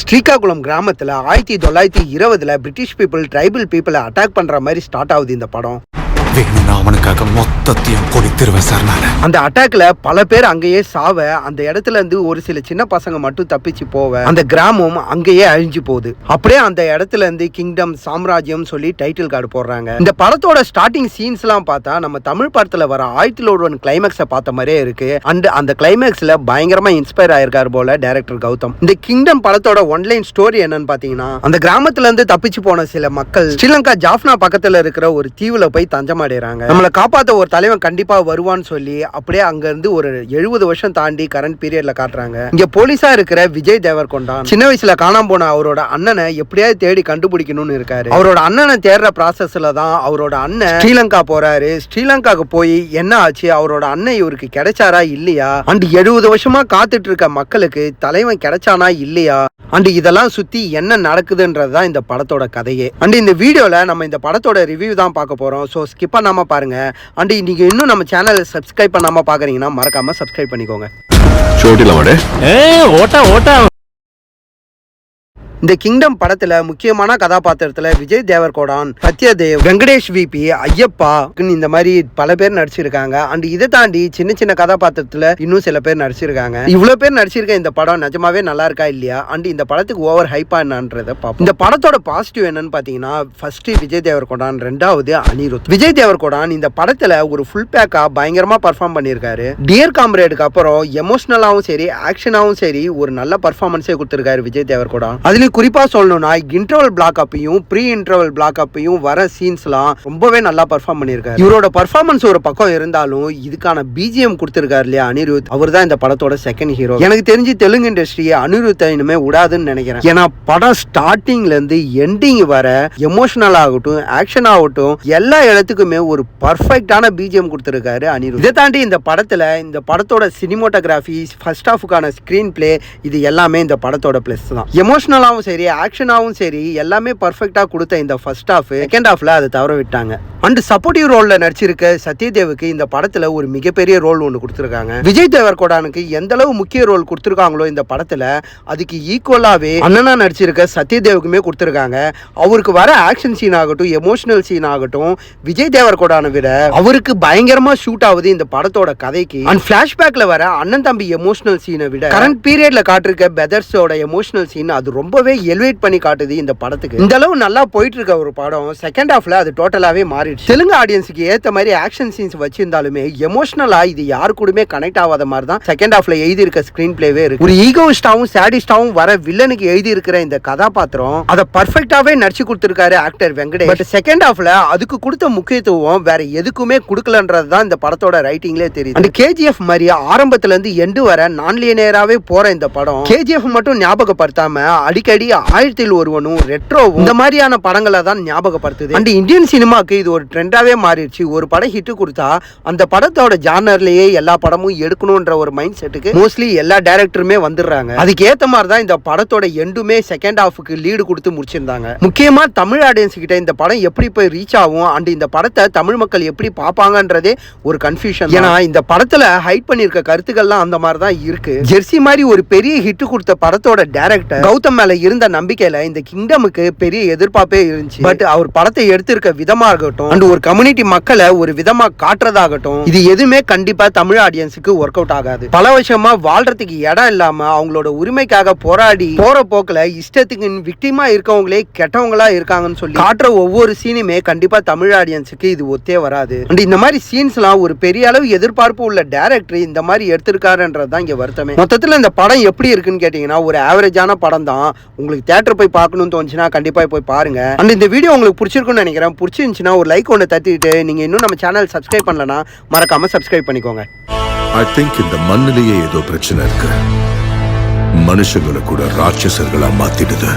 ஸ்ரீகாகுளம் கிராமத்தில் 1920 British people tribal பீப்புளை attack பண்ற மாதிரி ஸ்டார்ட் ஆகுது இந்த படம். அவனுக்காக மொத்தத்தையும் கொடுத்துருவேன் சார். நான் அந்த அட்டாக்ல பல பேர் அங்கேயே சாவ, அந்த இடத்துல இருந்து ஒரு சில சின்ன பசங்க மட்டும் தப்பிச்சு போவ, அந்த கிராமம் அங்கேயே அழிஞ்சு போகுது. அப்படியே அந்த இடத்துல இருந்து கிங்டம் சாம்ராஜ்யம் சொல்லி டைட்டில் கார்டு போடுறாங்க. இந்த படத்தோட ஸ்டார்டிங் சீன்ஸ் எல்லாம் பார்த்தா நம்ம தமிழ் படத்துல வர 1001 கிளைமேக்ஸை பார்த்த மாதிரியே இருக்கு. அண்ட் அந்த கிளைமேக்ஸ்ல பயங்கரமா இன்ஸ்பயர் ஆயிருக்காரு போல டைரக்டர் கௌதம். இந்த கிங்டம் படத்தோட ஒன்லைன் ஸ்டோரி என்னன்னு பாத்தீங்கன்னா, அந்த கிராமத்துல இருந்து தப்பிச்சு போன சில மக்கள் ஸ்ரீலங்கா ஜாஃப்னா பக்கத்துல இருக்கிற ஒரு தீவுல போய் தஞ்சம் அடைறாங்க. நம்மளை காப்பாத்த ஒரு தலைவன் கண்டிப்பா வருவான்னு சொல்லி அப்படியே அங்க இருந்து ஒரு 70 வருஷம் தாண்டி கரண்ட் பீரியட்ல காட்டுறாங்க. இங்க போலீஸா இருக்கிற விஜய் தேவர்கொண்டான் சின்ன வயசுல காணாம போன அவரோட அண்ணனை எப்படியாவது தேடி கண்டுபிடிக்கணும்னு இருக்காரு. அவரோட அண்ணனை தேடுற ப்ராசஸ்ல தான் அவரோட அண்ணன் ஸ்ரீலங்கா போறாரு. ஸ்ரீலங்காக்கு போய் என்ன ஆச்சு, அவரோட அண்ணன் இவருக்கு கிடைச்சாரா இல்லையா, அண்ட் 70 வருஷமா காத்துட்டு இருக்க மக்களுக்கு தலைவன் கிடைச்சானா இல்லையா, அண்ட் இதெல்லாம் சுத்தி என்ன நடக்குதுன்றதுதான் இந்த படத்தோட கதையே. அண்ட் இந்த வீடியோல நம்ம இந்த படத்தோட ரிவ்யூ தான் பார்க்க போறோம். ஸோ ஸ்கிப் பண்ணாம பாருங்க. அண்ட் நீங்க இன்னும் நம்ம சேனலை சப்ஸ்கிரைப் பண்ணாம பாக்குறீங்கன்னா மறக்காம சப்ஸ்கிரைப் பண்ணிக்கோங்க. இந்த கிங்டம் படத்துல முக்கியமான கதாபாத்திரத்துல விஜய் தேவர்கொடான், சத்யதேவ், வெங்கடேஷ் விபி, ஐயப்பா இந்த மாதிரி பல பேர் நடிச்சிருக்காங்க. அண்ட் இதை தாண்டி சின்ன சின்ன கதாபாத்திரத்துல இன்னும் சில பேர் நடிச்சிருக்காங்க. இவ்வளவு பேர் நடிச்சிருக்க இந்த படம் நிஜமாவே நல்லா இருக்கா இல்லையா, அண்ட் இந்த படத்துக்கு ஓவர் ஹைப்பா என்னன்றத பார்ப்போம். இந்த படத்தோட பாசிட்டிவ் என்னன்னு பாத்தீங்கன்னா, ஃபர்ஸ்ட் விஜய் தேவர்கொடான், ரெண்டாவது அனிருத். விஜய் தேவர்கொடான் இந்த படத்துல ஒரு ஃபுல் பேக்கா பயங்கரமா பர்ஃபார்ம் பண்ணிருக்காரு. டியர் காம்ரேடுக்கு அப்புறம் எமோஷனலாவும் சரி ஆக்ஷனாவும் சரி ஒரு நல்ல பர்ஃபார்மன்ஸே கொடுத்திருக்காரு விஜய் தேவர்கொடான். அதுல குறிப்பா சொல்லணும்னா இன்டர்வல் பிளாக் அப்பையும் ப்ரீ இன்டர்வல் பிளாக் அப்பையும் வர சீன்ஸ்லாம் ரொம்பவே நல்லா பர்ஃபார்ம் பண்ணிருக்காரு. இவரோட பர்ஃபார்மன்ஸ் ஒரு பக்கம் இருந்தாலும் இதுக்கான பிஜிஎம் கொடுத்திருக்காரு இல்லையா அனிருத், அவர் தான் இந்த படத்தோட செகண்ட் ஹீரோ. எனக்கு தெரிஞ்சு தெலுங்கு இண்டஸ்ட்ரியை அனிருத் இனிமே விடாதுன்னு நினைக்கிறேன். ஏன்னா படம் ஸ்டார்டிங்ல இருந்து எண்டிங் வர எமோஷனல் ஆகட்டும் ஆக்ஷன் ஆகட்டும் எல்லா இடத்துக்குமே ஒரு பர்ஃபெக்டான பிஜிஎம் கொடுத்திருக்காரு அனிருத். இதை தாண்டி இந்த படத்துல இந்த படத்தோட சினிமோட்டோகிராஃபி, ஃபர்ஸ்ட் ஹாஃபுக்கான ஸ்கிரீன் பிளே, இது எல்லாமே இந்த படத்தோட பிளஸ் தான். எமோஷனலாவும் சரி ஆக்ஷனாவும் சரி எல்லாமே பர்ஃபெக்ட்டா கொடுத்த இந்த ஃபர்ஸ்ட் ஹாஃப் செகண்ட் ஹாஃப்ல அதை தவற விட்டாங்க. அண்ட் சப்போர்ட்டிவ் ரோல்ல நடிச்சிருக்க சத்யதேவுக்கு இந்த படத்துல ஒரு மிகப்பெரிய ரோல் ஒன்று கொடுத்திருக்காங்க. விஜய் தேவர்கொடானுக்கு எந்த அளவு முக்கிய ரோல் கொடுத்திருக்காங்களோ இந்த படத்துல அதுக்கு ஈக்குவலாவே அண்ணனா நடிச்சிருக்க சத்யதேவுக்குமே கொடுத்திருக்காங்க. அவருக்கு வர ஆக்ஷன் சீன் ஆகட்டும் எமோஷனல் சீன் ஆகட்டும் விஜய் தேவர்கொடானை விட அவருக்கு பயங்கரமா ஷூட் ஆகுது இந்த படத்தோட கதைக்கு. அண்ட் பிளாஷ்பேக்ல வர அண்ணன் தம்பி எமோஷனல் சீனை விட கரண்ட் பீரியட்ல காட்டிருக்க பிரதர்ஸோட எமோஷனல் சீன் அது ரொம்பவே எலிவேட் பண்ணி காட்டுது இந்த படத்துக்கு. இந்த அளவு நல்லா போயிட்டு இருக்க ஒரு படம் செகண்ட் ஹாஃப்ல அது டோட்டலாவே மாறிடுச்சு. தெலுங்கு ஆடியன்ஸுக்கு ஏத்த மாதிரி ஆக்ஷன் சீன்ஸ் வச்சிருந்தாலுமே எமோஷனலா இது யாரு கூடமே கனெக்ட் ஆகாத மாதிரி தான் செகண்ட் ஹாஃப்ல எழுதி இருக்க ஸ்கிரீன் பிளேவே இருக்கு. ஒரு ஈகோயிஸ்டாவும் சாடிஸ்டாவும் வர வில்லனுக்கு எழுதி இருக்கிற இந்த கதாபாத்திரம் அதை பர்ஃபெக்டாவே நடிச்சு கொடுத்திருக்காரு ஆக்டர் வெங்கடேஷ். பட் செகண்ட் ஹாஃப்ல அதுக்கு கொடுத்த முக்கியத்துவம் வேற எதுக்குமே கொடுக்கலன்றது தான் இந்த படத்தோட ரைட்டிங்லேயே தெரியுது. அந்த கேஜிஎஃப் மாதிரி ஆரம்பத்துல இருந்து எண்டு வர நான் லினியராவே போற இந்த படம் கேஜிஎஃப் மட்டும் ஞாபகப்படுத்தாம அடிக்கடி 1001 ரெட்ரோவும் இந்த மாதிரியான படங்களை தான் ஞாபகப்படுத்துது. அண்ட் இந்தியன் சினிமாக்கு இது ஒரு ட்ரெண்டாவே மாறிடுச்சு. ஒரு படம் ஹிட் கொடுத்தா அந்த படத்தோட ஜானர்லயே எல்லா படமும் எடுக்கணும்ன்ற ஒரு மைண்ட் செட்டுக்கு மோஸ்ட்லி எல்லா டைரக்டருமே வந்துடுறாங்க. அதுக்கு ஏத்த மாதிரி தான் இந்த படத்தோட எண்டுமே செகண்ட் ஹாஃபுக்கு லீடு கொடுத்து முடிச்சிருந்தாங்க. முக்கியமா தமிழ் ஆடியன்ஸ் கிட்ட இந்த படம் எப்படி போய் ரீச் ஆகும் அண்ட் இந்த படத்தை தமிழ் மக்கள் எப்படி பார்ப்பாங்கன்றதே ஒரு கன்ஃபியூஷன். ஏன்னா இந்த படத்துல ஹைட் பண்ணிருக்க கருத்துக்கள்லாம் அந்த மாதிரி தான் இருக்கு. ஜெர்சி மாதிரி ஒரு பெரிய ஹிட் கொடுத்த படத்தோட டைரக்டர் கௌதம் மேல இருந்த நம்பிக்கையில இந்த கிங்டமுக்கு பெரிய எதிர்பார்ப்பே இருந்துச்சு. பட் அவர் படத்தை எடுத்திருக்க விதமா இருக்கட்டும் அண்ட் ஒரு கம்யூனிட்டி மக்களை ஒரு விதமா காட்டுறதாகட்டும் இது எதுவுமே கண்டிப்பா தமிழ் ஆடியன்ஸுக்கு ஒர்க் அவுட் ஆகாது. பல வருஷமா வாழ்றதுக்கு இடம் இல்லாம அவங்களோட உரிமைக்காக போராடி போற போக்குல இஷ்டத்துக்கு விக்டிமா இருக்கவங்களே கெட்டவங்களா இருக்காங்கன்னு சொல்லி காட்டுற ஒவ்வொரு சீனுமே கண்டிப்பா தமிழ் ஆடியன்ஸுக்கு இது ஒத்தே வராது. அண்ட் இந்த மாதிரி சீன்ஸ் எல்லாம் ஒரு பெரிய அளவு எதிர்பார்ப்பு உள்ள டைரக்டர் இந்த மாதிரி எடுத்திருக்காருன்றதுதான் இங்க வருத்தமே. மொத்தத்துல இந்த படம் எப்படி இருக்குன்னு கேட்டீங்கன்னா ஒரு ஆவரேஜான படம் தான். உங்களுக்கு தியேட்டர் போய் பார்க்கணும்னு தோணுச்சுன்னா கண்டிப்பா போய் பாருங்க. அண்ட் இந்த வீடியோ உங்களுக்கு பிடிச்சிருக்குன்னு நினைக்கிறேன். பிடிச்சிருந்துச்சுன்னா ஒரு லைக் ஒன்று தட்டிட்டு நீங்க இன்னும் நம்ம சேனல் சப்ஸ்கிரைப் பண்ணலனா மறக்காம சப்ஸ்கிரைப் பண்ணிக்கோங்க. I think இந்த மண்ணிலேயே ஏதோ பிரச்சனை இருக்கு. மனுஷங்களை கூட ராட்சசர்களா மாத்திடுது.